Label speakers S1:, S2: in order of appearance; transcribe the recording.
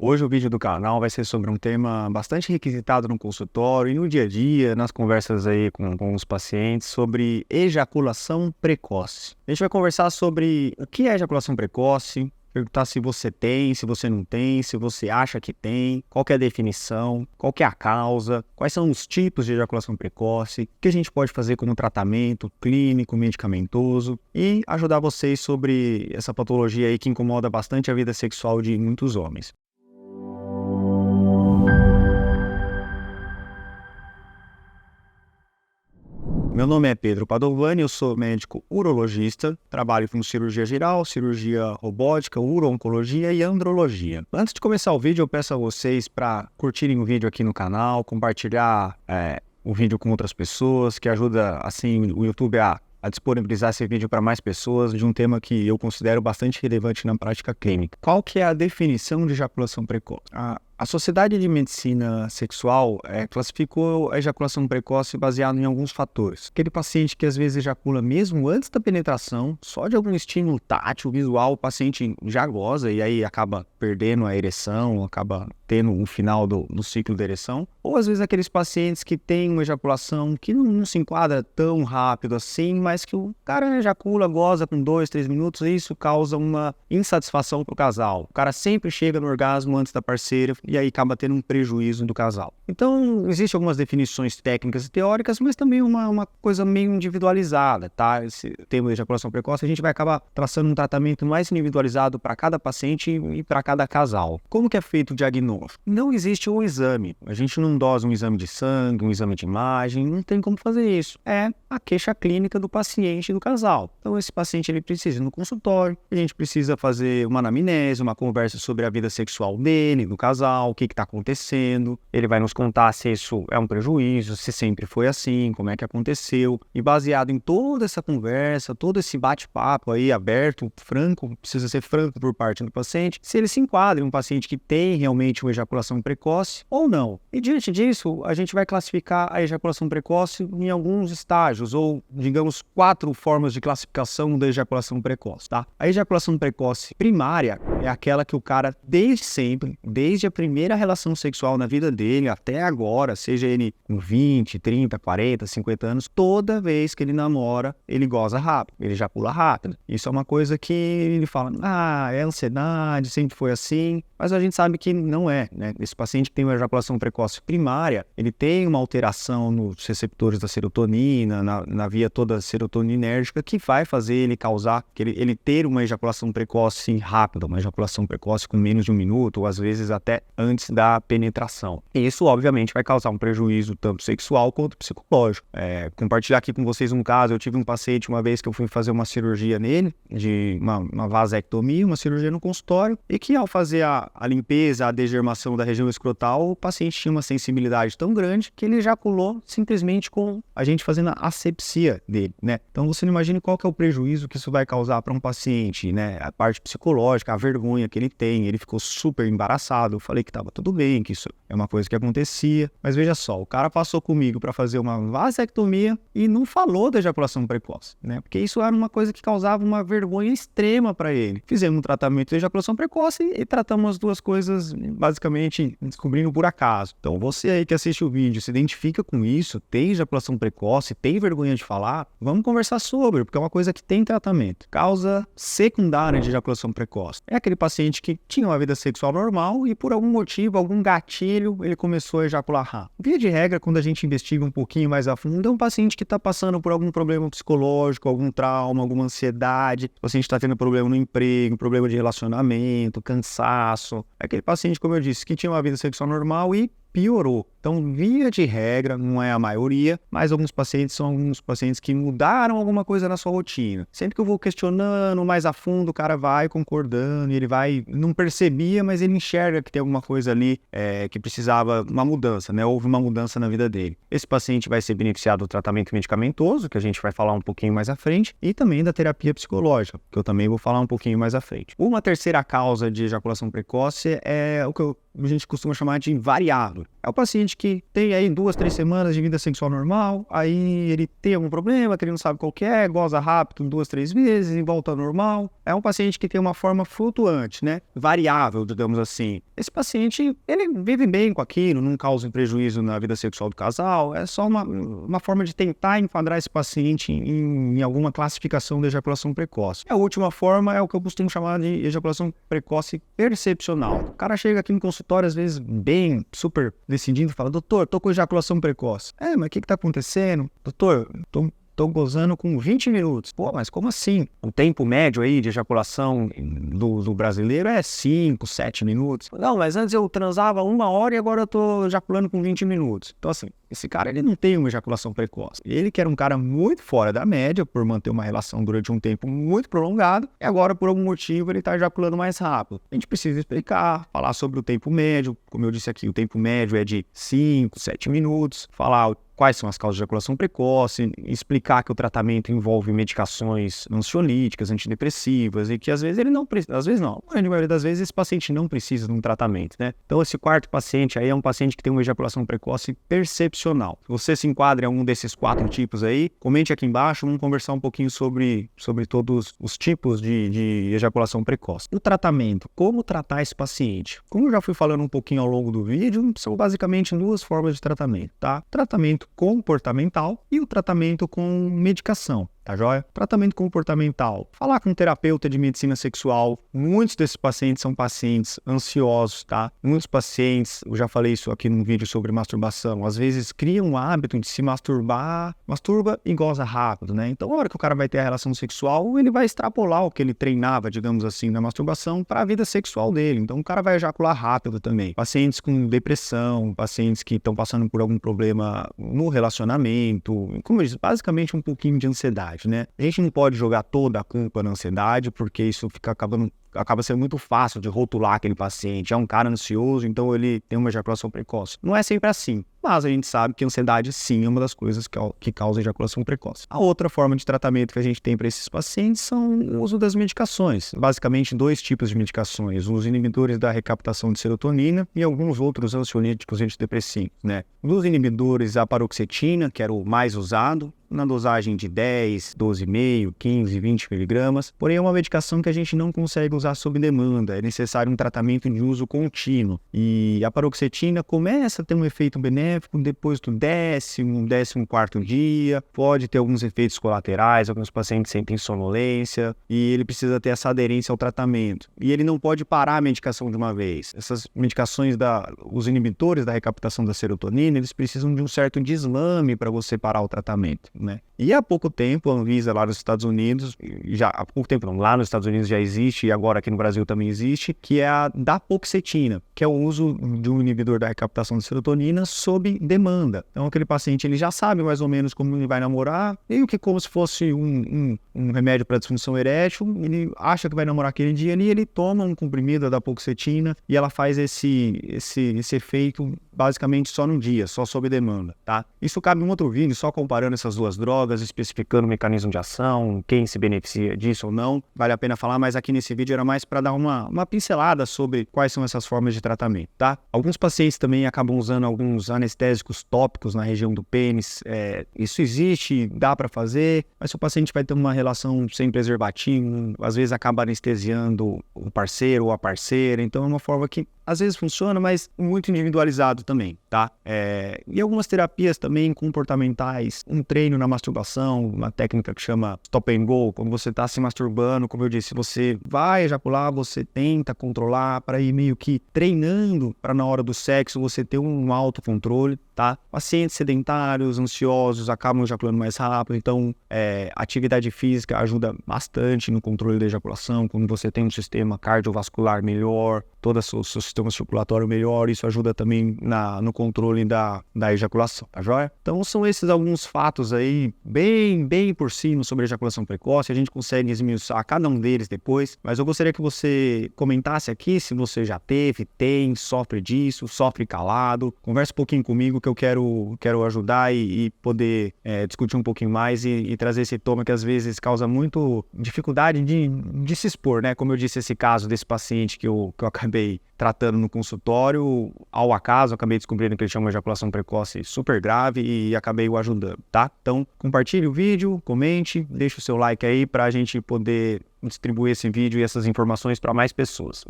S1: Hoje o vídeo do canal vai ser sobre um tema bastante requisitado no consultório e no dia a dia, nas conversas aí com os pacientes, sobre ejaculação precoce. A gente vai conversar sobre o que é ejaculação precoce, perguntar se você tem, se você não tem, se você acha que tem, qual que é a definição, qual que é a causa, quais são os tipos de ejaculação precoce, o que a gente pode fazer como tratamento clínico, medicamentoso e ajudar vocês sobre essa patologia aí que incomoda bastante a vida sexual de muitos homens. Meu nome é Pedro Padovani, eu sou médico urologista, trabalho com cirurgia geral, cirurgia robótica, uro-oncologia e andrologia. Antes de começar o vídeo, eu peço a vocês para curtirem o vídeo aqui no canal, compartilhar o vídeo com outras pessoas, que ajuda assim o YouTube a disponibilizar esse vídeo para mais pessoas de um tema que eu considero bastante relevante na prática clínica. Qual que é a definição de ejaculação precoce? A Sociedade de Medicina Sexual classificou a ejaculação precoce baseado em alguns fatores. Aquele paciente que às vezes ejacula mesmo antes da penetração, só de algum estímulo tátil, visual, o paciente já goza e aí acaba perdendo a ereção, acaba tendo um final do ciclo da ereção. Ou às vezes aqueles pacientes que têm uma ejaculação que não se enquadra tão rápido assim, mas que o cara ejacula, goza com 2, 3 minutos e isso causa uma insatisfação para o casal. O cara sempre chega no orgasmo antes da parceira e aí acaba tendo um prejuízo do casal. Então, existem algumas definições técnicas e teóricas, mas também uma coisa meio individualizada, tá? Esse termo de ejaculação precoce, a gente vai acabar traçando um tratamento mais individualizado para cada paciente e para cada casal. Como que é feito o diagnóstico? Não existe um exame. A gente não dosa um exame de sangue, um exame de imagem, não tem como fazer isso. É a queixa clínica do paciente e do casal. Então, esse paciente ele precisa ir no consultório, a gente precisa fazer uma anamnese, uma conversa sobre a vida sexual dele, do casal, o que está acontecendo, ele vai nos contar se isso é um prejuízo, se sempre foi assim, como é que aconteceu, e baseado em toda essa conversa, todo esse bate-papo aí aberto, franco, precisa ser franco por parte do paciente, se ele se enquadra em um paciente que tem realmente uma ejaculação precoce ou não. E diante disso, a gente vai classificar a ejaculação precoce em alguns estágios, ou digamos 4 formas de classificação da ejaculação precoce, tá? A ejaculação precoce primária é aquela que o cara desde sempre, desde a primeira relação sexual na vida dele até agora, seja ele com 20, 30, 40, 50 anos, toda vez que ele namora, ele goza rápido, ele ejacula rápido. Isso é uma coisa que ele fala, é ansiedade, sempre foi assim, mas a gente sabe que não é, né? Esse paciente que tem uma ejaculação precoce primária, ele tem uma alteração nos receptores da serotonina, na via toda serotoninérgica, que vai fazer ele causar, ele ter uma ejaculação precoce rápida, uma ejaculação precoce com menos de 1 minuto, ou às vezes até antes da penetração. E isso, obviamente, vai causar um prejuízo tanto sexual quanto psicológico. Compartilhar aqui com vocês um caso, eu tive um paciente uma vez que eu fui fazer uma cirurgia nele, de uma vasectomia, uma cirurgia no consultório, e que ao fazer a limpeza, a degermação da região escrotal, o paciente tinha uma sensibilidade tão grande que ele ejaculou simplesmente com a gente fazendo a asepsia dele, né? Então você não imagina qual que é o prejuízo que isso vai causar para um paciente, né? A parte psicológica, a vergonha que ele tem, ele ficou super embaraçado, eu falei que estava tudo bem, que isso é uma coisa que acontecia, mas veja só, o cara passou comigo para fazer uma vasectomia e não falou da ejaculação precoce, né? Porque isso era uma coisa que causava uma vergonha extrema para ele. Fizemos um tratamento de ejaculação precoce e tratamos as duas coisas basicamente descobrindo por acaso. Então você aí que assiste o vídeo se identifica com isso, tem ejaculação precoce, tem vergonha de falar, vamos conversar sobre, porque é uma coisa que tem tratamento. Causa secundária de ejaculação precoce é aquele paciente que tinha uma vida sexual normal e por algum motivo, algum gatilho, ele começou a ejacular rápido. Via de regra, quando a gente investiga um pouquinho mais a fundo, é um paciente que está passando por algum problema psicológico, algum trauma, alguma ansiedade, o paciente está tendo problema no emprego, problema de relacionamento, cansaço. É aquele paciente, como eu disse, que tinha uma vida sexual normal e piorou. Então, via de regra, não é a maioria, mas alguns pacientes são alguns pacientes que mudaram alguma coisa na sua rotina. Sempre que eu vou questionando mais a fundo, o cara vai concordando e ele vai, não percebia, mas ele enxerga que tem alguma coisa ali que precisava uma mudança, né? Houve uma mudança na vida dele. Esse paciente vai ser beneficiado do tratamento medicamentoso, que a gente vai falar um pouquinho mais à frente, e também da terapia psicológica, que eu também vou falar um pouquinho mais à frente. Uma terceira causa de ejaculação precoce é o que eu a gente costuma chamar de variável. É o paciente que tem aí 2, 3 semanas de vida sexual normal, aí ele tem algum problema que ele não sabe qual que é, goza rápido 2, 3 vezes e volta ao normal. É um paciente que tem uma forma flutuante, né? Variável, digamos assim. Esse paciente, ele vive bem com aquilo, não causa prejuízo na vida sexual do casal, é só uma forma de tentar enquadrar esse paciente em alguma classificação de ejaculação precoce. E a última forma é o que eu costumo chamar de ejaculação precoce percepcional. O cara chega aqui no consultório, às vezes, bem, super decidido, e fala: doutor, tô com ejaculação precoce. Mas o que tá acontecendo? Doutor, tô gozando com 20 minutos. Pô, mas como assim? O tempo médio aí de ejaculação do brasileiro é 5, 7 minutos. Não, mas antes eu transava 1 hora e agora eu tô ejaculando com 20 minutos. Então, assim, esse cara, ele não tem uma ejaculação precoce. Ele que era um cara muito fora da média por manter uma relação durante um tempo muito prolongado, e agora, por algum motivo, ele tá ejaculando mais rápido. A gente precisa explicar, falar sobre o tempo médio. Como eu disse aqui, o tempo médio é de 5, 7 minutos. Falar quais são as causas de ejaculação precoce, explicar que o tratamento envolve medicações ansiolíticas, antidepressivas, e que às vezes ele não precisa, às vezes não, na maioria das vezes esse paciente não precisa de um tratamento, né? Então esse quarto paciente aí é um paciente que tem uma ejaculação precoce percepcional. Se você se enquadra em algum desses 4 tipos aí, comente aqui embaixo, vamos conversar um pouquinho sobre todos os tipos de ejaculação precoce. O tratamento, como tratar esse paciente? Como eu já fui falando um pouquinho ao longo do vídeo, são basicamente 2 formas de tratamento, tá? Tratamento comportamental e o tratamento com medicação. Tá joia? Tratamento comportamental. Falar com um terapeuta de medicina sexual. Muitos desses pacientes são pacientes ansiosos, tá? Muitos pacientes, eu já falei isso aqui num vídeo sobre masturbação, às vezes criam o hábito de se masturba e goza rápido, né? Então, na hora que o cara vai ter a relação sexual, ele vai extrapolar o que ele treinava, digamos assim, na masturbação para a vida sexual dele. Então, o cara vai ejacular rápido também. Pacientes com depressão, pacientes que estão passando por algum problema no relacionamento, como eu disse, basicamente um pouquinho de ansiedade, né? A gente não pode jogar toda a culpa na ansiedade, porque isso acaba sendo muito fácil de rotular aquele paciente. É um cara ansioso, então ele tem uma ejaculação precoce. Não é sempre assim, mas a gente sabe que a ansiedade sim é uma das coisas que causa ejaculação precoce. A outra forma de tratamento que a gente tem para esses pacientes são o uso das medicações. Basicamente 2 tipos de medicações: os inibidores da recaptação de serotonina e alguns outros ansiolíticos antidepressivos, né? Dos inibidores, a paroxetina, que era o mais usado, na dosagem de 10, 12,5, 15, 20 miligramas. Porém, é uma medicação que a gente não consegue usar sob demanda. É necessário um tratamento de uso contínuo. E a paroxetina começa a ter um efeito benéfico depois do 10º, 14º dia. Pode ter alguns efeitos colaterais, alguns pacientes sentem sonolência. E ele precisa ter essa aderência ao tratamento. E ele não pode parar a medicação de uma vez. Essas medicações, os inibidores da recaptação da serotonina, eles precisam de um certo deslame para você parar o tratamento, né? E há pouco tempo, a Anvisa lá nos Estados Unidos, lá nos Estados Unidos já existe, e agora aqui no Brasil também existe, que é a dapoxetina, que é o uso de um inibidor da recaptação de serotonina sob demanda. Então aquele paciente, ele já sabe mais ou menos como ele vai namorar, meio que como se fosse um remédio para disfunção erétil, ele acha que vai namorar aquele dia ali, ele toma um comprimido da dapoxetina e ela faz esse efeito basicamente só num dia, só sob demanda, tá? Isso cabe em um outro vídeo, só comparando essas 2 drogas, especificando o mecanismo de ação, quem se beneficia disso ou não, vale a pena falar, mas aqui nesse vídeo era mais para dar uma pincelada sobre quais são essas formas de tratamento, tá? Alguns pacientes também acabam usando alguns anestésicos tópicos na região do pênis, isso existe, dá para fazer, mas se o paciente vai ter uma relação sem preservativo, às vezes acaba anestesiando o parceiro ou a parceira, então é uma forma que às vezes funciona, mas muito individualizado também, tá? E algumas terapias também comportamentais, um treino na masturbação, uma técnica que chama stop and go, quando você está se masturbando, como eu disse, você vai ejacular, você tenta controlar para ir meio que treinando para na hora do sexo você ter um autocontrole, tá? Pacientes sedentários, ansiosos, acabam ejaculando mais rápido, então atividade física ajuda bastante no controle da ejaculação, quando você tem um sistema cardiovascular melhor, todo o seu sistema circulatório melhor, isso ajuda também no controle da ejaculação, tá joia? Então são esses alguns fatos aí, bem por cima sobre a ejaculação precoce, a gente consegue esmiuçar cada um deles depois, mas eu gostaria que você comentasse aqui se você já teve, tem, sofre disso, sofre calado, converse um pouquinho comigo que eu quero ajudar e poder discutir um pouquinho mais e trazer esse tema que às vezes causa muito dificuldade de se expor, né? Como eu disse, esse caso desse paciente que eu acabei acabei tratando no consultório, ao acaso, acabei descobrindo que ele tinha uma ejaculação precoce super grave e acabei o ajudando, tá? Então, compartilhe o vídeo, comente, deixe o seu like aí pra gente poder distribuir esse vídeo e essas informações para mais pessoas.